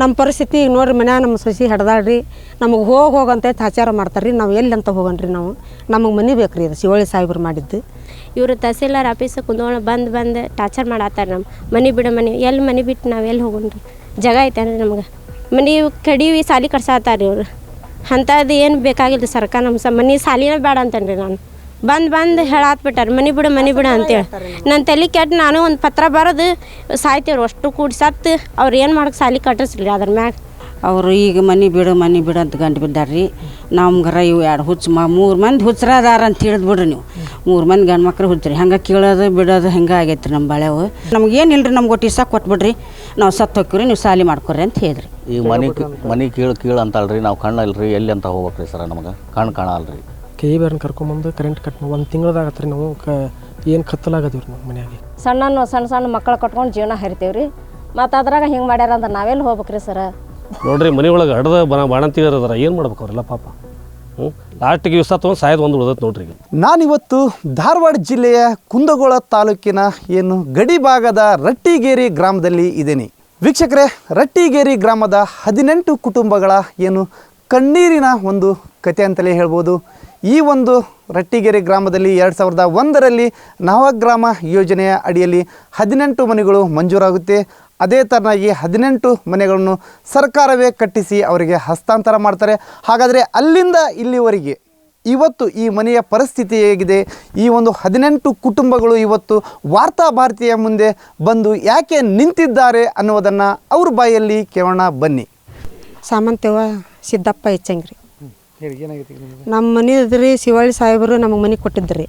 ನಮ್ಮ ಪರಿಸ್ಥಿತಿ ಈಗ ನೋಡ್ರಿ ಮನ್ಯಾಗ ನಮ್ಮ ಸೊಸಿ ಹಡ್ದಾಳ್ರಿ ನಮಗೆ ಹೋಗಂತ ಆಚಾರ ಮಾಡ್ತಾರೆ ರೀ. ನಾವು ಎಲ್ಲಿ ಅಂತ ಹೋಗನ್ರಿ ನಾವು ನಮಗೆ ಮನೆ ಬೇಕು ರೀ. ಇದು ಶಿವಳ್ಳಿ ಸಾಹೇಬ್ರು ಮಾಡಿದ್ದು. ಇವರು ತಹಸೀಲ್ದಾರ್ ಆಫೀಸ್ ಕುಂತ್ಕೊಂಡು ಬಂದು ಟಾರ್ಚರ್ ಮಾಡತ್ತಾರೆ. ನಮ್ಮ ಮನೆ ಬಿಡ ಮನೆ ಎಲ್ಲಿ ಮನೆ ಬಿಟ್ಟು ನಾವು ಎಲ್ಲಿ ಹೋಗೋಣ್ರಿ? ಜಾಗ ಐತೇನ್ರಿ ನಮ್ಗೆ? ಮನೆ ಕಡಿವಿ ಸಾಲಿ ಕಟ್ಸಾತಾರೆ ಇವರು. ಅಂಥದ್ದು ಏನು ಬೇಕಾಗಿಲ್ಲ ಸರ್ಕಾರ ನಮ್ಮ ಮನೆ ಸಾಲಿನೇ ಬೇಡ ಅಂತೇನ್ರಿ. ನಾನು ಬಂದು ಹೇಳಾತ್ಬಿಟ್ಟಾರೆ ಮನೆ ಬಿಡು ಅಂತೇಳಿ. ನನ್ನ ತಲೆ ಕೆಟ್ಟು ನಾನು ಒಂದು ಪತ್ರ ಬರೋದು ಸಾಯ್ತೇವ್ರು ಅಷ್ಟು ಕೂಡಿ ಸತ್ತು ಅವ್ರು ಏನು ಮಾಡೋಕೆ ಸಾಲಿ ಕಟ್ಟಿಸ್ರಿ ಅದ್ರ ಮ್ಯಾಗ. ಅವರು ಈಗ ಮನೆ ಬಿಡು ಅಂತ ಗಂಟು ಬಿದ್ದಾರ್ರಿ. ನಮ್ಗರ ಇವು ಎರಡು ಮೂರು ಮಂದಿ ಹುಚ್ಚರ ಅದಾರ ಅಂತ ಹೇಳಿದ್ ಬಿಡ್ರಿ ನೀವು. 3 ಮಂದಿ ಗಂಡು ಮಕ್ಳು ಹುಚ್ಚರಿ ಹಂಗೆ ಕೀಳೋದು ಬಿಡೋದು ಹಂಗೆ ಆಗೈತೆ ರೀ ನಮ್ಮ ಬಾಳೆವು. ನಮಗೇನಿಲ್ಲ ರೀ, ನಮ್ಗೆ ಒಟ್ಟು ಇಷ್ಟ ಕೊಟ್ಬಿಡ್ರಿ, ನಾವು ಸತ್ತು ಹೋಗ್ತೀವಿ ನೀವು ಸಾಲಿ ಮಾಡ್ಕೊರಿ ಅಂತ ಹೇಳಿದ್ರಿ. ಈಗ ಮನೆ ಕೀಳು ಅಂತಲ್ರಿ. ನಾವು ಕಣ್ಣಲ್ರಿ ಎಲ್ಲಿ ಅಂತ ಹೋಗ್ಬೇಕ್ರಿ ಸರ? ನಮಗೆ ಕಾಣಲ್ರಿ. ಬೇರೆ ಕರ್ಕೊಂಬಂದು ಕರೆಂಟ್ ಕಟ್ 1 ತಿಂಗಳದಾಗತ್ತೆ ರೀ. ನಾವು ಏನು ಕತ್ತಲಾಗದೀವಿ ನಮ್ಮ ಮನೆಯಾಗೆ. ಸಣ್ಣ ಮಕ್ಕಳು ಕಟ್ಕೊಂಡು ಜೀವನ ಹರಿತೇವೆ ರೀ. ಮತ್ತು ಅದ್ರಾಗ ಹಿಂಗೆ ಮಾಡ್ಯಾರ ಅಂದ್ರೆ ನಾವೆಲ್ಲಿ ಹೋಗ್ಬೇಕ್ರಿ ಸರ? ನೋಡ್ರಿ ಮನೆ ಒಳಗೆ ಹಡ್ದ ಬಾಣಂತಿದಾರ ಏನು ಮಾಡ್ಬೇಕು ಅವರೆಲ್ಲ ಪಾಪ. ಲಾಸ್ಟಿಗೆ ವಿಷ ತೊಗೊಂಡು ಸಾಯ್ದು ಒಂದು ಉಳ್ದೈತೆ ನೋಡ್ರಿ. ನಾನಿವತ್ತು ಧಾರವಾಡ ಜಿಲ್ಲೆಯ ಕುಂದಗೋಳ ತಾಲೂಕಿನ ಏನು ಗಡಿ ಭಾಗದ ರಟ್ಟಿಗೇರಿ ಗ್ರಾಮದಲ್ಲಿ ಇದ್ದೇನೆ. ವೀಕ್ಷಕರೇ, ರಟ್ಟಿಗೇರಿ ಗ್ರಾಮದ 18 ಕುಟುಂಬಗಳ ಏನು ಕಣ್ಣೀರಿನ ಒಂದು ಕತೆ ಅಂತಲೇ ಹೇಳ್ಬೋದು. ಈ ಒಂದು ರಟ್ಟಿಗೆರೆ ಗ್ರಾಮದಲ್ಲಿ 2001ರಲ್ಲಿ ನವಗ್ರಾಮ ಯೋಜನೆಯ ಅಡಿಯಲ್ಲಿ 18 ಮನೆಗಳು ಮಂಜೂರಾಗುತ್ತೆ. ಅದೇ ಥರನಾಗಿ 18 ಮನೆಗಳನ್ನು ಸರ್ಕಾರವೇ ಕಟ್ಟಿಸಿ ಅವರಿಗೆ ಹಸ್ತಾಂತರ ಮಾಡ್ತಾರೆ. ಹಾಗಾದರೆ ಅಲ್ಲಿಂದ ಇಲ್ಲಿವರೆಗೆ ಇವತ್ತು ಈ ಮನೆಯ ಪರಿಸ್ಥಿತಿ ಹೇಗಿದೆ? ಈ ಒಂದು 18 ಕುಟುಂಬಗಳು ಇವತ್ತು ವಾರ್ತಾ ಭಾರತೀಯ ಮುಂದೆ ಬಂದು ಯಾಕೆ ನಿಂತಿದ್ದಾರೆ ಅನ್ನೋದನ್ನು ಅವ್ರ ಬಾಯಲ್ಲಿ ಕೇಳೋಣ ಬನ್ನಿ. ಸಾಮಂತವ್ವ ಸಿದ್ದಪ್ಪ ಹೆಚ್ಚಂಗ್ರಿ. ನಮ್ಮ ಮನೆ ಇದ್ರಿ ಶಿವಳ್ಳಿ ಸಾಹೇಬರು ನಮಗೆ ಮನೆ ಕೊಟ್ಟಿದ್ರಿ.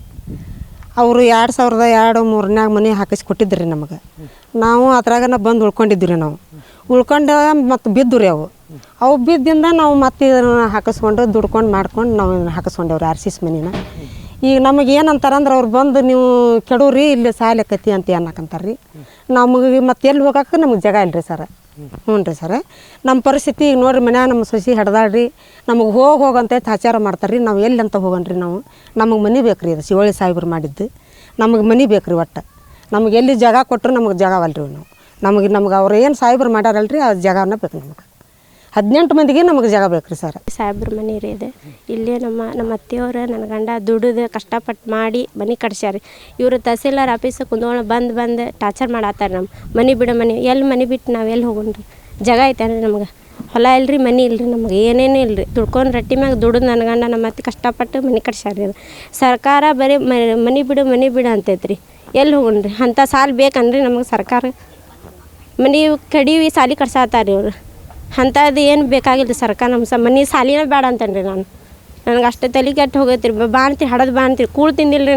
ಅವರು 2002-03ನ್ಯಾಗ ಮನೆ ಹಾಕಿಸಿ ಕೊಟ್ಟಿದ್ರಿ ನಮಗೆ. ನಾವು ಅದ್ರಾಗನ ಬಂದು ಉಳ್ಕೊಂಡಿದ್ವಿ ರೀ. ನಾವು ಉಳ್ಕೊಂಡು ಮತ್ತು ಬಿದ್ದು ರೀ ಅವು ಬಿದ್ದಿಂದ ನಾವು ಮತ್ತೆ ಇದನ್ನು ಹಾಕಿಸ್ಕೊಂಡು ದುಡ್ಕೊಂಡು ಮಾಡ್ಕೊಂಡು ನಾವು ಹಾಕಿಸ್ಕೊಂಡೇವ್ರಿ RCS ಮನೇನ. ಈಗ ನಮಗೆ ಏನಂತಾರಂದ್ರೆ ಅವ್ರು ಬಂದು ನೀವು ಕೆಡವ್ರಿ ಇಲ್ಲಿ ಸಾಯ್ಲಕತಿ ಅಂತ ಅನ್ನಕಂತಾರೆ ರೀ. ನಮಗೆ ಮತ್ತೆ ಎಲ್ಲಿ ಹೋಗಕ್ಕೆ ನಮಗೆ ಜಾಗ ಇಲ್ಲರಿ ಸರ. ಹ್ಞೂ ರೀ ಸರ, ನಮ್ಮ ಪರಿಸ್ಥಿತಿ ಈಗ ನೋಡ್ರಿ ಮನ್ಯಾಗ ನಮ್ಮ ಸೊಸಿ ಹಡ್ದಾಳ್ರಿ ನಮಗೆ ಹೋಗಂತ ಆಚಾರ ಮಾಡ್ತಾರೆ ರೀ. ನಾವು ಎಲ್ಲಿ ಅಂತ ಹೋಗನ್ರಿ ನಾವು ನಮಗೆ ಮನೆ ಬೇಕು ರೀ. ಇದು ಶಿವಳ್ಳಿ ಸಾಹೇಬ್ರು ಮಾಡಿದ್ದು. ನಮಗೆ ಮನೆ ಬೇಕು ರೀ. ಒಟ್ಟು ನಮಗೆ ಎಲ್ಲಿ ಜಾಗ ಕೊಟ್ಟರು ನಮಗೆ ಜಾಗವಲ್ರಿ. ನಮಗೆ ಅವ್ರು ಏನು ಸಾಹೇಬ್ರು ಮಾಡ್ಯಾರಲ್ರಿ ಆ ಜಾಗನ ಬೇಕು ನಮಗೆ. 18 ಮಂದಿಗೆ ನಮಗೆ ಜಾಗ ಬೇಕು ರೀ ಸರ್. ಸಾಹೇಬ್ರ ಮನೆ ರೀ ಇದೆ. ಇಲ್ಲೇ ನಮ್ಮ ಅತ್ತೆಯವರು ನನ್ನ ಗಂಡ ದುಡಿದು ಕಷ್ಟಪಟ್ಟು ಮಾಡಿ ಮನೆ ಕಟ್ಸ್ಯಾರ. ಇವರು ತಹಸೀಲ್ದಾರ್ ಆಫೀಸ್ ಕುಂತ್ಕೊಂಡು ಬಂದು ಟಾರ್ಚರ್ ಮಾಡತ್ತಾರೆ. ನಮ್ಮ ಮನೆ ಬಿಡ ಮನೆ ಎಲ್ಲಿ ಮನೆ ಬಿಟ್ಟು ನಾವು ಎಲ್ಲಿ ಹೋಗೋಣ್ರಿ? ಜಾಗ ಐತೇನ್ರಿ ನಮ್ಗೆ? ಹೊಲ ಇಲ್ರಿ, ಮನೆ ಇಲ್ರಿ, ನಮಗೆ ಏನೇನು ಇಲ್ರಿ. ದುಡ್ಕೊಂಡು ರೊಟ್ಟಿ ಮ್ಯಾಗ ದುಡಿದು ನನ್ನ ಗಂಡ ನಮ್ಮ ಅತ್ತೆ ಕಷ್ಟಪಟ್ಟು ಮನೆ ಕಟ್ಸ್ಯಾರ. ಸರ್ಕಾರ ಬರೀ ಮನೆ ಬಿಡು ಅಂತೈತ್ರಿ. ಎಲ್ಲಿ ಹೋಗೋಣ್ರಿ? ಅಂಥ ಸಾಲ ಬೇಕನ್ರಿ ನಮಗೆ ಸರ್ಕಾರ? ಮನೆ ಕಡಿವಿ ಸಾಲಿ ಕಟ್ಸಾತಾರೆ ಇವರು. ಅಂಥದ್ದು ಏನು ಬೇಕಾಗಿಲ್ಲ ಸರ್ಕಾರ ನಮ್ಮ ಮನೆ ಸಾಲಿನೇ ಬೇಡ ಅಂತೇನ್ರಿ. ನನಗೆ ಅಷ್ಟು ತಲೆ ಕೆಟ್ಟು ಹೋಗೈತಿ ರೀ. ಹಡದು ಬಾಣ್ತೀರಿ ಕೂಳು ತಿಂದಿಲ್ಲ ರೀ.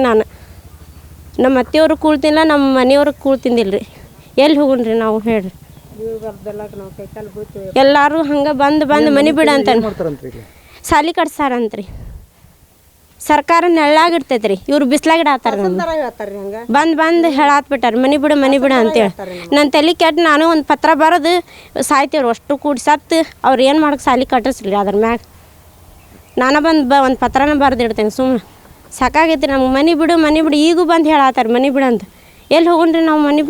ನಮ್ಮ ಅತ್ತೆಯವರು ಕೂಳು ತಿನ್ನಲ್ಲ, ನಮ್ಮ ಮನೆಯವ್ರಿಗೆ ಕೂಳು ತಿಂದಿಲ್ಲ ರೀ. ಎಲ್ಲಿ ಹೋಗೋಣ್ರಿ ನಾವು ಹೇಳ್ರಿ? ಎಲ್ಲರೂ ಹಂಗೆ ಬಂದು ಮನೆ ಬಿಡ ಅಂತ ಸಾಲಿ ಕಟ್ಸಾರಂತ್ರಿ. ಸರ್ಕಾರ ನೆಳ್ಳಾಗಿರ್ತೈತೆ ರೀ. ಇವ್ರು ಬಿಸ್ಲಾಗಿಡಾತಾರ. ಬಂದು ಹೇಳಾತ್ಬಿಟ್ಟಾರೆ ಮನೆ ಬಿಡು ಅಂತೇಳಿ. ನನ್ನ ತಲೆ ಕೆಟ್ಟು ನಾನು ಒಂದು ಪತ್ರ ಬರೋದು ಸಾಯ್ತೇವ್ರು ಅಷ್ಟು ಕೂಡಿ ಸತ್ತು ಅವ್ರು ಏನು ಮಾಡೋಕೆ ಸಾಲಿ ಕಟ್ಟಿಸ್ರಿ ಅದ್ರ ಮ್ಯಾಗ. ನಾನು ಒಂದು ಪತ್ರನ ಬರೆದಿಡ್ತೇನೆ. ಸುಮ್ಮನೆ ಸಾಕಾಗೈತಿ ನಮ್ಗೆ. ಮನೆ ಬಿಡು ಈಗೂ ಬಂದು ಹೇಳಾತಾರೆ ಮನೆ ಬಿಡು ಅಂತ. ಎಲ್ಲಿ ಹೋಗೋಣ್ರಿ ನಾವು ಮನೆ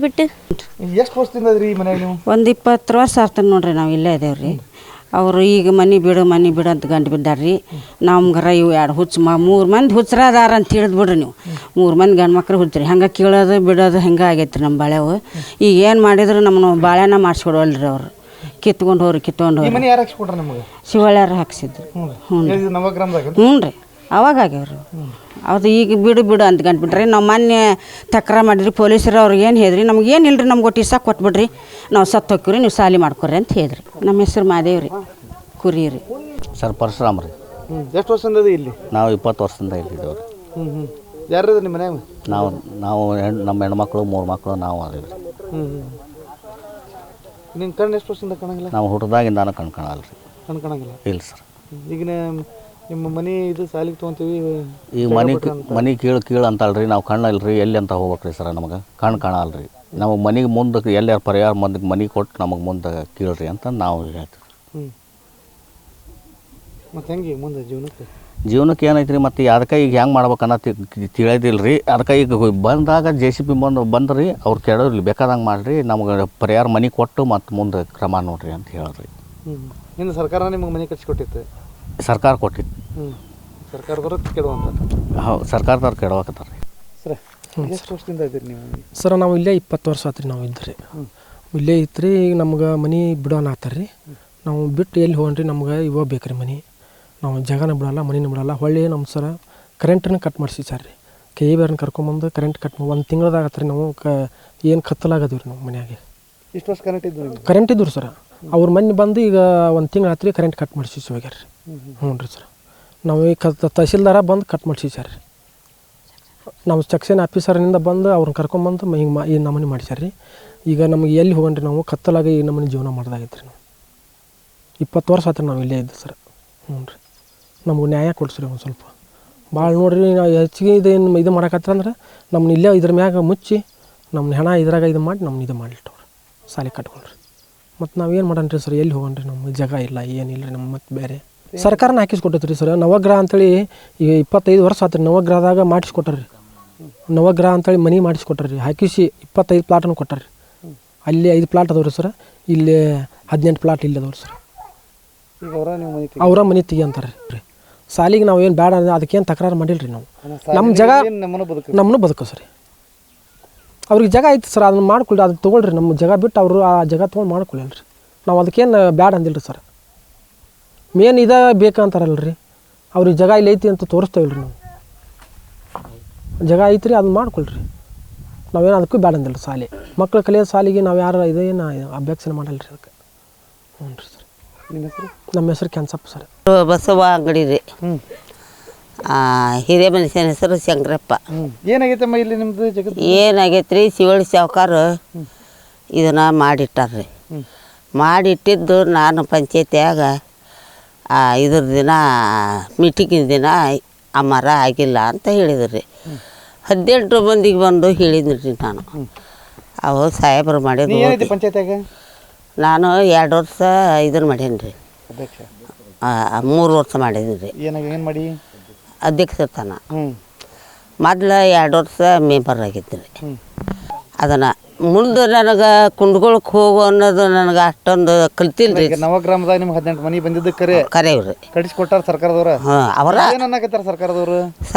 ಬಿಟ್ಟು? ಎಷ್ಟು ವರ್ಷದಿಂದ ಈ ಮನೆಯಾಗ ನೀವು? ಒಂದು 20 ವರ್ಷ ಆಗ್ತದೆ ನೋಡ್ರಿ. ನಾವು ಇಲ್ಲೇ ಇದೇವ್ರಿ. ಅವರು ಈಗ ಮನೆ ಬಿಡು ಅಂತ ಗಂಟು ಬಿದ್ದಾರ್ರಿ. ನಮ್ಗರ ಇವು ಎರಡು ಮೂರು ಮಂದಿ ಹುಚ್ಚರ ಅದಾರ ಅಂತ ಹೇಳಿದ್ ಬಿಡ್ರಿ ನೀವು. 3 ಮಂದಿ ಗಂಡು ಮಕ್ಳು ಹುಚ್ಚರಿ ಹಂಗೆ ಕೀಳೋದು ಬಿಡೋದು ಹಂಗೆ ಆಗೈತೆ ರೀ ನಮ್ಮ ಬಾಳೆವು. ಈಗ ಏನು ಮಾಡಿದ್ರು ನಮ್ಮನ್ನು ಬಾಳೆನ ಮಾಡಿಸ್ಕೊಡವಲ್ರಿ ಅವ್ರು. ಕಿತ್ಕೊಂಡು ಹೋಗ್ರಿ. ಶಿವಳ್ಳ್ಯಾರು ಹಾಕ್ಸಿದ್ರು. ಹ್ಞೂ ರೀ, ಅವಾಗ ಆಗ್ಯಾವ್ರಿ. ಅದು ಈಗ ಬಿಡು ಅಂತ ಗಂಟು ಬಿಡ್ರಿ. ನಾವು ಮೊನ್ನೆ ತಕರಾರು ಮಾಡಿದ್ರಿ ಪೊಲೀಸರು. ಅವ್ರಿಗೆ ಏನು ಹೇಳಿದ್ರಿ? ನಮ್ಗೇನು ಇಲ್ರಿ, ನಮ್ಗೆ ಒಟ್ಟು ಇಷ್ಟ ಕೊಟ್ಬಿಡ್ರಿ, ನಾವು ಸತ್ತು ಹೋಗ್ತೀವಿ ನೀವು ಸಾಲಿ ಮಾಡ್ಕೊರಿ ಅಂತ ಹೇಳಿದ್ರಿ. ನಮ್ಮ ಹೆಸರು ಮಾದೇವ್ ರೀ, ಕುರಿ ರೀ. ಸರ್ ಪರಶುರಾಮ್ ರೀ. ಎಷ್ಟು ವರ್ಷದಿಂದ ಇಲ್ಲಿ? ನಾವು 20 ವರ್ಷದಿಂದ ಇಲ್ಲಿದ್ದೇವೆ ರೀ. ಯಾರು ನಿಮ್ಮ ಮನ್ಯಾಗ? ನಾವು ನಮ್ಮ ಹೆಣ್ಮಕ್ಳು 3 ಮಕ್ಕಳು ನಾವು ಅದೇವಿ ರೀ. ನಿಮ್ಮ ಕಣ್ಣು ಎಷ್ಟು ವರ್ಷದಿಂದ ಕಾಣಂಗಿಲ್ಲ? ನಾವು ಹುಟ್ಟದಾಗಿಂದಾನು ಕಣ್ಕಾಣಲ್ಲ ರೀ. ಕಣ್ಕಾಣಂಗಿಲ್ಲ? ಇಲ್ಲ ಸರ್. ಈಗ ನಿಮ್ಮ ಮನೆ ಇದು ಸಾಲಿಗೆ ತೊಗೊಂತೀವಿ. ಈಗ ಮನೆ ಕೀಳು ಅಂತಲ್ರಿ. ನಾವು ಕಣ್ಣಲ್ರಿ ಎಲ್ಲಿ ಅಂತ ಹೋಗ್ಬೇಕ್ರಿ ಸರ? ನಮಗೆ ಕಾಣಲ್ಲ ರೀ. ನಾವು ಮನೆಗೆ ಮುಂದೆ ಎಲ್ಲಾರು ಪರಿಹಾರ ಮಂದಿಗೆ ಮನೆ ಕೊಟ್ಟು ನಮಗೆ ಮುಂದೆ ಕೀಳ್ರಿ ಅಂತ ನಾವು ಹೇಳ್ತೀವಿ. ಮತ್ತು ಹೆಂಗೆ ಮುಂದೆ ಜೀವನಕ್ಕೆ? ಜೀವನಕ್ಕೆ ಏನೈತೆ ರೀ ಮತ್ತು ಅದಕ್ಕೆ ಈಗ ಹೆಂಗೆ ಮಾಡ್ಬೇಕನ್ನ ತಿಳಿಯೋದಿಲ್ಲ ರೀ. ಅದಕ್ಕೆ ಈಗ ಬಂದಾಗ JCB ಬಂದ್ರಿ ಅವ್ರು ಕೇಳೋದಿಲ್ಲ, ಬೇಕಾದಂಗೆ ಮಾಡಿರಿ, ನಮ್ಗೆ ಪರಿಹಾರ ಮನೆ ಕೊಟ್ಟು ಮತ್ತು ಮುಂದೆ ಕ್ರಮ ನೋಡ್ರಿ ಅಂತ ಹೇಳ್ರಿ. ಇನ್ನು ಸರ್ಕಾರ ನಿಮಗೆ ಮನೆ ಕಟ್ಸಿಕೊಟ್ಟಿತ್ತು? ಸರ್ಕಾರ ಕೊಟ್ಟಿದ್ದು. ಸರ್ಕಾರದವ್ರು ಕೆಡುವಂತ? ಹೌದು, ಸರ್ಕಾರದವ್ರು ಕೆಡವಾಕತ್ತಾರ ರೀ. ಸರ್ ಎಷ್ಟು ವರ್ಷದಿಂದ ಇದ್ದೀರಿ ನೀವು? ಸರ್ ನಾವು ಇಲ್ಲೇ 20 ವರ್ಷ ಆತ್ರಿ ನಾವು ಇದ್ರಿ. ಇಲ್ಲೇ ಇತ್ತು ರೀ. ಈಗ ನಮ್ಗೆ ಮನೆ ಬಿಡೋಣ ಆತಾರ ರೀ. ನಾವು ಬಿಟ್ಟು ಎಲ್ಲಿ ಹೋಗ್ರಿ, ನಮ್ಗೆ ಇವಾಗ ಬೇಕು ರೀ ಮನೆ. ನಾವು ಜಾಗನ ಬಿಡೋಲ್ಲ, ಮನೇನ ಬಿಡೋಲ್ಲ. ಹೊಳ್ಳಿ ನಮ್ಮ ಸರ ಕರೆಂಟನ್ನು ಕಟ್ ಮಾಡಿಸಿ ಸರ್ ರೀ. KEBರನ್ನ ಕರ್ಕೊಂಬಂದು ಕರೆಂಟ್ ಕಟ್ 1 ತಿಂಗಳದಾಗ ಆತ್ರಿ. ನಾವು ಏನು ಕತ್ತಲಾಗದೀವಿ ರೀ ನಾವು ಮನೆಯಾಗೆ. ಇಷ್ಟು ವರ್ಷ ಕರೆಂಟ್ ಇದ್ದು? ಕರೆಂಟ್ ಇದ್ದು ರೀ ಸರ್. ಅವ್ರ ಮನೆ ಬಂದು ಈಗ 1 ತಿಂಗಳು ಆತ್ರಿ ಕರೆಂಟ್ ಕಟ್ ಮಾಡಿಸಿ ಹೋಗ್ಯಾರ ರೀ. ಹ್ಞೂ ರೀ ಸರ್. ನಾವು ಈ ತಹಸೀಲ್ದಾರ ಬಂದು ಕಟ್ ಮಾಡಿಸಿ ಸರ್ ರೀ. ನಾವು ಸೆಕ್ಷನ್ ಆಫೀಸರ್ನಿಂದ ಬಂದು ಅವ್ರನ್ನ ಕರ್ಕೊಂಬಂದು ಹಿಂಗೆ ಈ ನಮೂನೆ ಮಾಡಿಸ್ಯಾರ ರೀ. ಈಗ ನಮಗೆ ಎಲ್ಲಿ ಹೋಗಣ್ರಿ, ನಾವು ಕತ್ತಲಾಗಿ ಈ ನಮೂನೆ ಜೀವನ ಮಾಡ್ದಾಗೈತೆ ರೀ. ನಾವು 20 ವರ್ಷ ಆತ್ರಿ ನಾವು ಇಲ್ಲೇ ಇದ್ದು ಸರ್. ಹ್ಞೂ ರೀ. ನಮ್ಗೆ ನ್ಯಾಯ ಕೊಡಿಸ್ರಿ ಒಂದು ಸ್ವಲ್ಪ. ಭಾಳ ನೋಡಿರಿ, ನಾವು ಹೆಚ್ಚಿಗೆ ಇದು ಮಾಡಕತ್ತಂದ್ರೆ ನಮ್ಮನ್ನ ಇಲ್ಲೇ ಇದ್ರ ಮ್ಯಾಗ ಮುಚ್ಚಿ ನಮ್ಮ ಹೆಣ ಇದ್ರಾಗ ಇದು ಮಾಡಿ ನಮ್ಮನ್ನ ಇದು ಮಾಡಿಟ್ಟವ್ರಿ, ಸಾಲಿ ಕಟ್ಕೊಂಡ್ರಿ. ಮತ್ತು ನಾವು ಏನು ಮಾಡೋಣ್ರಿ ಸರ್, ಎಲ್ಲಿ ಹೋಗಣ್ರಿ, ನಮ್ಮ ಜಾಗ ಇಲ್ಲ, ಏನಿಲ್ಲ ರೀ. ನಮ್ಮ ಮತ್ತು ಬೇರೆ ಸರ್ಕಾರನ ಹಾಕಿಸ್ಕೊಟ್ಟೈತೆ ರೀ ಸರ್. ನವಗ್ರಹ ಅಂತೇಳಿ ಈಗ 25 ವರ್ಷ ಆತ್ರಿ ನವಗ್ರಹದಾಗ ಮಾಡಿಸ್ಕೊಟ್ಟಾರ್ರಿ. ನವಗ್ರಹ ಅಂತೇಳಿ ಮನೆ ಮಾಡಿಸ್ಕೊಟ್ಟಾರ್ರಿ, ಹಾಕಿಸಿ 25 ಪ್ಲಾಟನ್ನು ಕೊಟ್ಟಾರ್ರಿ. ಅಲ್ಲಿ 5 ಪ್ಲಾಟ್ ಅದಾವ್ರಿ ಸರ್, ಇಲ್ಲಿ 18 ಪ್ಲಾಟ್ ಇಲ್ಲಿ ಅದಾವ್ರಿ ಸರ್. ಅವರ ಮನೆ ತೆಗಿ ಅಂತಾರೆ ರೀ. ಸಾಲಿಗೆ ನಾವು ಏನು ಬೇಡ ಅಂದ್ರೆ ಅದಕ್ಕೇನು ತಕರಾರು ಮಾಡಿಲ್ಲ ರೀ. ನಾವು ನಮ್ಮ ಜಾಗ ನಮ್ಮನ್ನು ಬದುಕೋ ಸರಿ. ಅವ್ರಿಗೆ ಜಾಗ ಐತೆ ಸರ್, ಅದನ್ನ ಮಾಡ್ಕೊಳ್ಳಿ, ಅದನ್ನ ತೊಗೊಳ್ರಿ. ನಮ್ಮ ಜಾಗ ಬಿಟ್ಟು ಅವರು ಆ ಜಾಗ ತೊಗೊಂಡು ಮಾಡ್ಕೊಳ್ಳಿ ರೀ. ನಾವು ಅದಕ್ಕೇನು ಬ್ಯಾಡ ಅಂದಿಲ್ಲ ರೀ ಸರ್. ಮೇನ್ ಇದ ಬೇಕಂತಾರಲ್ಲ ರೀ, ಅವ್ರಿಗೆ ಜಾಗ ಇಲ್ಲಿ ಐತಿ ಅಂತ ತೋರಿಸ್ತೇವಲ್ಲ ರೀ. ನಾವು ಜಾಗ ಐತ್ರಿ, ಅದನ್ನ ಮಾಡ್ಕೊಳ್ರಿ. ನಾವೇನು ಅದಕ್ಕೂ ಬ್ಯಾಡ ಅಂದಿಲ್ಲ ರೀ. ಸಾಲಿ ಮಕ್ಳು ಕಲಿಯೋ ಸಾಲಿಗೆ ನಾವು ಯಾರು ಇದೇನು ಅಭ್ಯಕ್ಷಣೆ ಮಾಡಲ್ಲ ರೀ ಅದಕ್ಕೆ. ಹ್ಞೂ ರೀ ಸರ್. ನಮ್ಮ ಹೆಸರು ಕೆನ್ಸಪ್ಪ ಸರ್. ಬಸವ ಅಂಗಡಿ ರೀ. ಹಿರಿಯ ಮನುಷ್ಯನ ಹೆಸರು ಶಂಕರಪ್ಪ. ಏನಾಗೈತಮ್ಮ ಇಲ್ಲಿ ನಿಮ್ಮದು ಜಗತ್ತು? ಏನಾಗೈತೆ ರೀ, ಶಿವಳ್ಳಿ ಸಾವ್ಕಾರ ಇದನ್ನು ಮಾಡಿಟ್ಟಾರ್ರಿ. ಮಾಡಿಟ್ಟಿದ್ದು ನಾನು ಪಂಚಾಯತಿಯಾಗ ಇದ್ರ ದಿನ ಮೀಟಿಂಗಿನ ದಿನ ಆ ಮರ ಆಗಿಲ್ಲ ಅಂತ ಹೇಳಿದ್ರು ರೀ. 18 ಮಂದಿಗೆ ಬಂದು ಹೇಳಿದ್ರಿ ರೀ ನಾನು. ಅವು ಸಾಹೇಬರು ಮಾಡಿದ್ರು. ಪಂಚಾಯತ್ಯಾಗ ನಾನು 2 ವರ್ಷ ಇದನ್ನು ಮಾಡೀನಿ ರೀ. 3 ವರ್ಷ ಮಾಡಿದ್ದೀನಿ ರೀ. ಏನು ಮಾಡಿ? ಅಧ್ಯಕ್ಷತನ. ಮೊದಲು 2 ವರ್ಷ ಮೆಂಬರ್ ಆಗಿದ್ದೆ ರೀ. ಅದನ್ನು ಮುಂದೆ ನನಗೆ ಕುಂಡ್ಗೊಳಕ್ಕೆ ಹೋಗು ಅನ್ನೋದು ನನಗೆ ಅಷ್ಟೊಂದು ಕಲ್ತಿಲ್ಲ ರೀ. ನವಗ್ರಾಮದಾಗ ನಿಮ್ಗೆ 18 ಮನೆ ಬಂದಿದ್ದು ಕರೆಯವ್ರಿ ಕಳಿಸ್ಕೊಟ್ಟಾರ ಸರ್ಕಾರದವ್ರು. ಹಾಂ, ಅವರ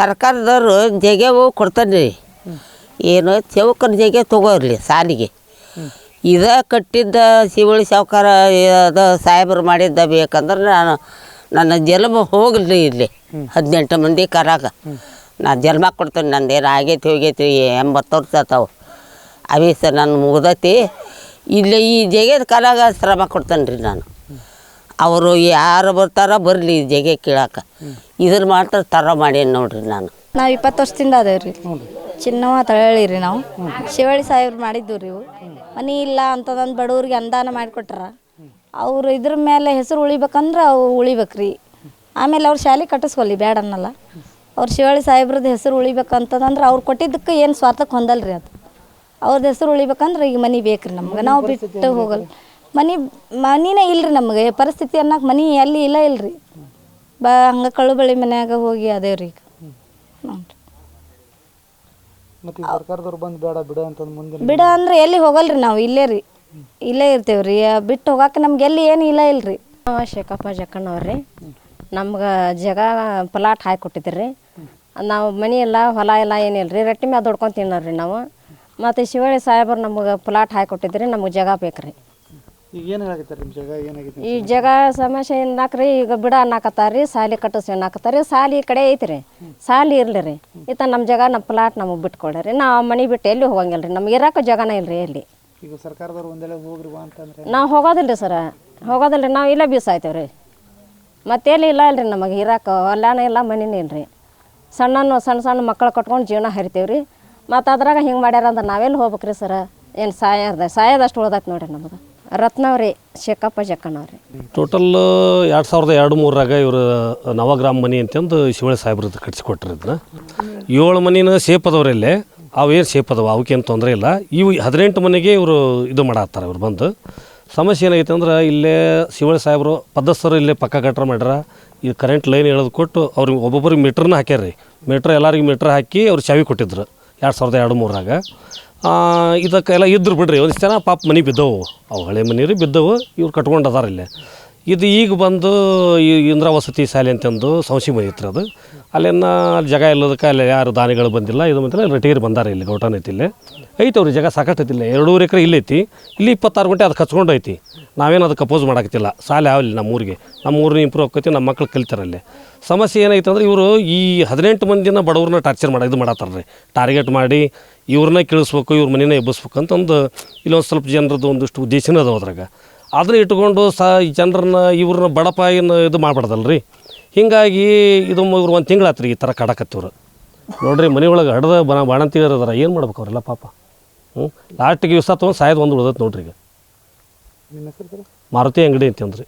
ಸರ್ಕಾರದವರು ಜಗೆವು ಕೊಡ್ತಾರೆ ರೀ. ಏನು ಚೌಕನ ಜಗೆ ತೊಗೋರ್ಲಿ ಸಾಲಿಗೆ. ಇದ ಕಟ್ಟಿದ್ದ ಶಿವಳ್ಳಿ ಸಾವ್ಕಾರ ಅದು ಸಾಹೇಬರು ಮಾಡಿದ್ದ ಬೇಕಂದ್ರೆ ನನ್ನ ಜನ್ಮ ಹೋಗಲಿ ಇಲ್ಲಿ 18 ಮಂದಿ ಕರಾಗ ನಾನು ಜನ್ಮ ಕೊಡ್ತೇನೆ. ನಂದೇನು ಆಗೈತಿ ಹೋಗೈತಿ 80 ವರ್ಷ ಆತಾವು. ಅವೇ ಸರ್ ನಾನು ಮುಗ್ದೈತಿ ಇಲ್ಲಿ ಈ ಜಗದ ಕಾಲಾಗ ಶ್ರಮ ಕೊಡ್ತೇನೆ ರೀ ನಾನು. ಅವರು ಯಾರು ಬರ್ತಾರ ಬರಲಿ ಈ ಜಗೆ ಕೀಳಾಕ. ಇದನ್ನು ಮಾಡ್ತಾರೆ ಥರ ಮಾಡೇನಿ ನೋಡ್ರಿ ನಾನು. ನಾವು 20 ವರ್ಷದಿಂದ ಅದೇವ್ರಿ. ಚಿನ್ನವ ತಳಳಿ ರೀ ನಾವು. ಶಿವಳ್ಳಿ ಸಾಹೇಬ್ರು ಮಾಡಿದ್ದು ರೀ ಇವು. ಮನೆ ಇಲ್ಲ ಅಂತದಂದು ಬಡವ್ರಿಗೆ ಅನುದಾನ ಮಾಡಿಕೊಟ್ರ. ಅವರು ಇದ್ರ ಮೇಲೆ ಹೆಸರು ಉಳಿಬೇಕಂದ್ರೆ ಅವು ಉಳಿಬೇಕ್ರಿ. ಆಮೇಲೆ ಅವ್ರು ಶಾಲೆ ಕಟ್ಟಿಸ್ಕೊಲ್ಲಿ ಬೇಡ ಅನ್ನಲ್ಲ. ಅವ್ರು ಶಿವಳ್ಳಿ ಸಾಹೇಬ್ರದ್ದು ಹೆಸರು ಉಳಿಬೇಕಂತದಂದ್ರೆ ಅವ್ರು ಕೊಟ್ಟಿದ್ದಕ್ಕೆ ಏನು ಸ್ವಾರ್ಥಕ್ಕೆ ಹೊಂದಲ್ರಿ. ಅದು ಅವ್ರದ್ದು ಹೆಸರು ಉಳಿಬೇಕಂದ್ರೆ ಈಗ ಮನೆ ಬೇಕ್ರಿ ನಮ್ಗೆ. ನಾವು ಬಿಟ್ಟು ಹೋಗಲ್ಲ. ಮನಿನೇ ಇಲ್ಲರಿ ನಮಗೆ. ಪರಿಸ್ಥಿತಿ ಅನ್ನಕ್ಕೆ ಮನೆ ಎಲ್ಲಿ ಇಲ್ಲ ಇಲ್ರಿ. ಹಂಗೆ ಕಳ್ಳು ಬಳಿ ಮನ್ಯಾಗ ಹೋಗಿ ಅದೇವ್ರಿ ಈಗ. ಬಿಡ ಅಂದ್ರೆ ಎಲ್ಲಿ ಹೋಗಲ್ರಿ ನಾವು. ಇಲ್ಲೇ ರೀ, ಇಲ್ಲೇ ಇರ್ತೇವ್ರಿ. ಬಿಟ್ಟು ಹೋಗಾಕ ನಮ್ಗೆ ಎಲ್ಲಿ ಏನು ಇಲ್ಲ ಇಲ್ರಿ. ಶೇಖಪ್ಪ ಜಕ್ಕಣ್ಣವ್ರಿ ನಮ್ಗೆ ಜಾಗ ಪ್ಲಾಟ್ ಹಾಕಿ ಕೊಟ್ಟಿದ್ರಿ. ನಾವು ಮನೆ ಎಲ್ಲ ಹೊಲ ಎಲ್ಲ ಏನಿಲ್ಲ ರೀ, ರೊಟ್ಟಿ ಮ್ಯಾಗ ದುಡ್ಕೊಂಡು ತಿನ್ನೋರಿ ನಾವು. ಮತ್ತು ಶಿವಳ್ಳಿ ಸಾಹೇಬರು ನಮ್ಗೆ ಪ್ಲಾಟ್ ಹಾಕಿ ಕೊಟ್ಟಿದ್ರಿ. ನಮಗೆ ಜಾಗ ಬೇಕ್ರಿ. ಈ ಜಾಗ ಸಮಸ್ಯೆ ಏನಾಕ್ರಿ, ಈಗ ಬಿಡ ಅನ್ನಕತ್ತಾರ ರೀ, ಸಾಲಿ ಕಟ್ಟಿಸಿ ಅನ್ನಕತ್ತಾರ ರೀ. ಸಾಲಿ ಈ ಕಡೆ ಐತ್ರಿ, ಸಾಲಿ ಇರಲಿ ರೀ. ಈತ ನಮ್ಮ ಜಾಗ ನಮ್ಮ ಪ್ಲಾಟ್ ನಮಗೆ ಬಿಟ್ಕೊಡ್ರಿ. ನಾವು ಮನೆ ಬಿಟ್ಟು ಎಲ್ಲಿ ಹೋಗಂಗಿಲ್ಲ ರೀ. ನಮ್ಗೆ ಇರೋಕೆ ಜಾಗನ ಇಲ್ಲ ರೀ ಎಲ್ಲಿ. ನಾವು ಹೋಗೋದಿಲ್ಲ ರೀ ಸರ, ಹೋಗೋದಿಲ್ಲ ರೀ. ನಾವು ಇಲ್ಲೇ ಬೀಸಾಯ್ತೇವೆ ರೀ. ಮತ್ತೆಲ್ಲಿ ಇಲ್ಲ ಇಲ್ರಿ ನಮಗೆ ಇರೋಕೆ. ಹೊಲನೇ ಇಲ್ಲ, ಮನೆನೇ ಇಲ್ಲ ರೀ. ಸಣ್ಣ ಸಣ್ಣ ಮಕ್ಕಳು ಕಟ್ಕೊಂಡು ಜೀವನ ಹರಿತೇವೆ ರೀ. ಮತ್ತು ಅದ್ರಾಗ ಹಿಂಗೆ ಮಾಡ್ಯಾರ ಅಂದ್ರೆ ನಾವೆಲ್ಲಿ ಹೋಗ್ಬೇಕ್ರಿ ಸರ. ಏನು ಸಾಯೋದಷ್ಟು ಉಳ್ದೈತೆ ನೋಡಿರಿ ನಮ್ದು. ರತ್ನವ್ರಿ ಶೇಖಪ್ಪ ಜಕ್ಕಣ್ಣವ್ರಿ. ಟೋಟಲ್ 2002-03ರಾಗ ಇವರು ನವಗ್ರಾಮ ಮನೆ ಅಂತಂದು ಶಿವಳ್ಳಿ ಸಾಹೇಬ್ರದ್ದು ಕಟ್ಸಿಕೊಟ್ರಿ. ಇದನ್ನ 7 ಮನಿನ ಸೇಪ್ ಅದಾವ್ರಲ್ಲೇ. ಅವೇನು ಸೇಪ್ ಅದಾವ, ಅವಕ್ಕೇನು ತೊಂದರೆ ಇಲ್ಲ. ಇವು 18 ಮನೆಗೆ ಇವರು ಇದು ಮಾಡತ್ತಾರೆ. ಇವ್ರು ಬಂದು ಸಮಸ್ಯೆ ಏನಾಗೈತೆ ಅಂದ್ರೆ ಇಲ್ಲೇ ಶಿವಳ್ಳಿ ಸಾಹೇಬರು ಪದ್ದಸ್ಥರು ಇಲ್ಲೇ ಪಕ್ಕ ಕಟ್ರ ಮಾಡ್ಯಾರ. ಈ ಕರೆಂಟ್ ಲೈನ್ ಎಳೆದು ಕೊಟ್ಟು ಅವ್ರಿಗೆ ಒಬ್ಬೊಬ್ಬರಿಗೆ ಮೀಟ್ರನ್ನ ಹಾಕ್ಯಾರ ರೀ. ಎಲ್ಲರಿಗೆ ಮೀಟ್ರ್ ಹಾಕಿ ಅವ್ರು ಚಾವಿ ಕೊಟ್ಟಿದ್ರು 2002-03ರಾಗ. ಇದಕ್ಕೆಲ್ಲ ಇದ್ರು ಬಿಡ್ರಿ, ಒಂದಿಷ್ಟು ಜನ ಪಾಪ ಮನೆ ಬಿದ್ದವು, ಅವು ಹಳೆ ಮನೆ ರೀ ಬಿದ್ದವು, ಇವ್ರು ಕಟ್ಕೊಂಡು ಅದಾರ ಇಲ್ಲೇ. ಇದು ಈಗ ಬಂದು ಈ ಇಂದಿರಾ ವಸತಿ ಶಾಲೆ ಅಂತಂದು ಸಂಶಿ ಮನೆ ಇತ್ತು ಅದು. ಅಲ್ಲೇನ ಜಾಗ ಇಲ್ಲದಕ್ಕೆ ಅಲ್ಲಿ ಯಾರು ದಾನಿಗಳು ಬಂದಿಲ್ಲ, ಇದು ಬಂದಿಲ್ಲ, ರಿಟೈರ್ ಬಂದಾರೆ ಇಲ್ಲಿ ಗೌಟನ್ ಐತಿ. ಇಲ್ಲೇ ಐತೆ ಅವ್ರಿಗೆ ಜಾಗ ಸಾಕಷ್ಟು ಐತಿಲ್ಲ, 2.5 ಎಕರೆ ಇಲ್ಲೈತಿ. ಇಲ್ಲಿ 26 ಗಂಟೆ ಅದು ಕಚ್ಕೊಂಡು ಐತಿ. ನಾವೇನು ಅದಕ್ಕೆ ಅಪೋಸ್ ಮಾಡಾಕತ್ತಿಲ್ಲ, ಶಾಲೆ ಆಗಲಿ ನಮ್ಮೂರಿಗೆ, ನಮ್ಮೂರಿನ ಇಂಪ್ರೂವ್ ಆಕೈತಿ, ನಮ್ಮ ಮಕ್ಳು ಕಲಿತಾರಲ್ಲಿ. ಸಮಸ್ಯೆ ಏನೈತೆ ಅಂದ್ರೆ ಇವರು ಈ 18 ಮಂದಿನ ಬಡವ್ರನ್ನ ಟಾರ್ಚರ್ ಇದು ಮಾಡತ್ತಾರ ರೀ. ಟಾರ್ಗೆಟ್ ಮಾಡಿ ಇವ್ರನ್ನ ಕಳಿಸ್ಬೇಕು, ಇವ್ರ ಮನೇನ ಎಬ್ಬಿಸ್ಬೇಕು ಅಂತಂದು ಇಲ್ಲೊಂದು ಸ್ವಲ್ಪ ಜನರದ್ದು ಒಂದಿಷ್ಟು ಉದ್ದೇಶನೇ ಅದಾವ ಅದ್ರಾಗ. ಅದನ್ನ ಇಟ್ಕೊಂಡು ಈ ಜನರನ್ನ ಇವ್ರನ್ನ ಬಡಪಾಯಿನ ಇದು ಮಾಡ್ಬಾರ್ದಲ್ಲ ರೀ. ಹೀಗಾಗಿ ಇದು ಇವ್ರು 1 ತಿಂಗಳಾತ್ರಿ ಈ ಥರ ಕಾಡಕತ್ತಿವ್ರು ನೋಡ್ರಿ. ಮನೆಯೊಳಗೆ ಹಡ್ದ ಬಾಣಂತಿಗರು ಅದಾರ, ಏನು ಮಾಡ್ಬೇಕು ಅವರೆಲ್ಲ ಪಾಪ. ಲಾಸ್ಟಿಗೆ ದಿವಸ ತೊಗೊಂಡು ಸಾಯೋದು ಒಂದು ಉಳ್ದೈತೆ ನೋಡ್ರಿ. ಈಗ ಮಾರುತಿ ಅಂಗಡಿ ಅಂತಂದ್ರಿ.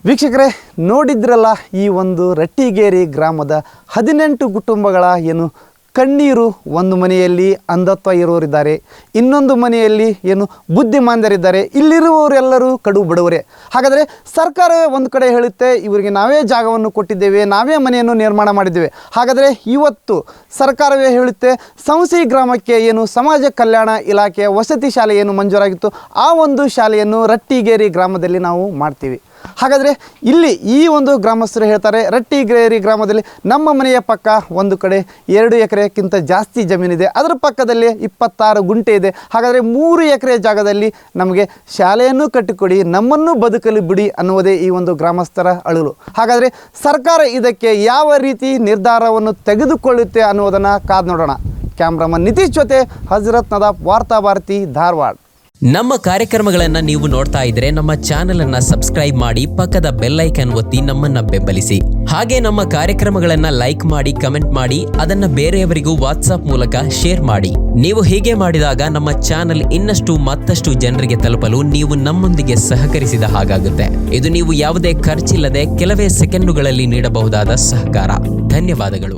ವೀಕ್ಷಕರೇ, ನೋಡಿದ್ರಲ್ಲ ಈ ಒಂದು ರಟ್ಟಿಗೇರಿ ಗ್ರಾಮದ 18 ಕುಟುಂಬಗಳ ಏನು ಕಣ್ಣೀರು. ಒಂದು ಮನೆಯಲ್ಲಿ ಅಂಧತ್ವ ಇರೋರಿದ್ದಾರೆ, ಇನ್ನೊಂದು ಮನೆಯಲ್ಲಿ ಏನು ಬುದ್ಧಿಮಾಂದ್ಯರಿದ್ದಾರೆ, ಇಲ್ಲಿರುವವರೆಲ್ಲರೂ ಕಡು ಬಡವರೇ. ಹಾಗಾದರೆ ಸರ್ಕಾರವೇ ಒಂದು ಕಡೆ ಹೇಳುತ್ತೆ ಇವರಿಗೆ ನಾವೇ ಜಾಗವನ್ನು ಕೊಟ್ಟಿದ್ದೇವೆ, ನಾವೇ ಮನೆಯನ್ನು ನಿರ್ಮಾಣ ಮಾಡಿದ್ದೇವೆ. ಹಾಗಾದರೆ ಇವತ್ತು ಸರ್ಕಾರವೇ ಹೇಳುತ್ತೆ ಸಂಸಿ ಗ್ರಾಮಕ್ಕೆ ಏನು ಸಮಾಜ ಕಲ್ಯಾಣ ಇಲಾಖೆಯ ವಸತಿ ಶಾಲೆ ಏನು ಮಂಜೂರಾಗಿತ್ತು, ಆ ಒಂದು ಶಾಲೆಯನ್ನು ರಟ್ಟಿಗೇರಿ ಗ್ರಾಮದಲ್ಲಿ ನಾವು ಮಾಡ್ತೀವಿ. ಹಾಗಾದರೆ ಇಲ್ಲಿ ಈ ಒಂದು ಗ್ರಾಮಸ್ಥರು ಹೇಳ್ತಾರೆ, ರಟ್ಟಿಗೇರಿ ಗ್ರಾಮದಲ್ಲಿ ನಮ್ಮ ಮನೆಯ ಪಕ್ಕ ಒಂದು ಕಡೆ 2 ಎಕರೆಕ್ಕಿಂತ ಜಾಸ್ತಿ ಜಮೀನಿದೆ, ಅದರ ಪಕ್ಕದಲ್ಲಿ 26 ಗುಂಟೆ ಇದೆ. ಹಾಗಾದರೆ 3 ಎಕರೆ ಜಾಗದಲ್ಲಿ ನಮಗೆ ಶಾಲೆಯನ್ನು ಕಟ್ಟಿಕೊಡಿ, ನಮ್ಮನ್ನು ಬದುಕಲು ಬಿಡಿ ಅನ್ನುವುದೇ ಈ ಒಂದು ಗ್ರಾಮಸ್ಥರ ಅಳಲು. ಹಾಗಾದರೆ ಸರ್ಕಾರ ಇದಕ್ಕೆ ಯಾವ ರೀತಿ ನಿರ್ಧಾರವನ್ನು ತೆಗೆದುಕೊಳ್ಳುತ್ತೆ ಅನ್ನೋದನ್ನು ಕಾದು ನೋಡೋಣ. ಕ್ಯಾಮ್ರಾಮನ್ ನಿತೀಶ್ ಜೊತೆ ಹಜರತ್ ನದಾಫ್, ವಾರ್ತಾ ಭಾರತಿ, ಧಾರವಾಡ. ನಮ್ಮ ಕಾರ್ಯಕ್ರಮಗಳನ್ನು ನೀವು ನೋಡ್ತಾ ಇದ್ರೆ ನಮ್ಮ ಚಾನೆಲ್ ಅನ್ನ ಸಬ್ಸ್ಕ್ರೈಬ್ ಮಾಡಿ, ಪಕ್ಕದ ಬೆಲ್ ಐಕಾನ್ ಒತ್ತಿ ನಮ್ಮನ್ನ ಬೆಂಬಲಿಸಿ. ಹಾಗೆ ನಮ್ಮ ಕಾರ್ಯಕ್ರಮಗಳನ್ನ ಲೈಕ್ ಮಾಡಿ, ಕಮೆಂಟ್ ಮಾಡಿ, ಅದನ್ನ ಬೇರೆಯವರಿಗೂ ವಾಟ್ಸ್ಆಪ್ ಮೂಲಕ ಶೇರ್ ಮಾಡಿ. ನೀವು ಹೀಗೆ ಮಾಡಿದಾಗ ನಮ್ಮ ಚಾನೆಲ್ ಮತ್ತಷ್ಟು ಜನರಿಗೆ ತಲುಪಲು ನೀವು ನಮ್ಮೊಂದಿಗೆ ಸಹಕರಿಸಿದ ಹಾಗಾಗುತ್ತೆ. ಇದು ನೀವು ಯಾವುದೇ ಖರ್ಚಿಲ್ಲದೆ ಕೆಲವೇ ಸೆಕೆಂಡುಗಳಲ್ಲಿ ನೀಡಬಹುದಾದ ಸಹಕಾರ. ಧನ್ಯವಾದಗಳು.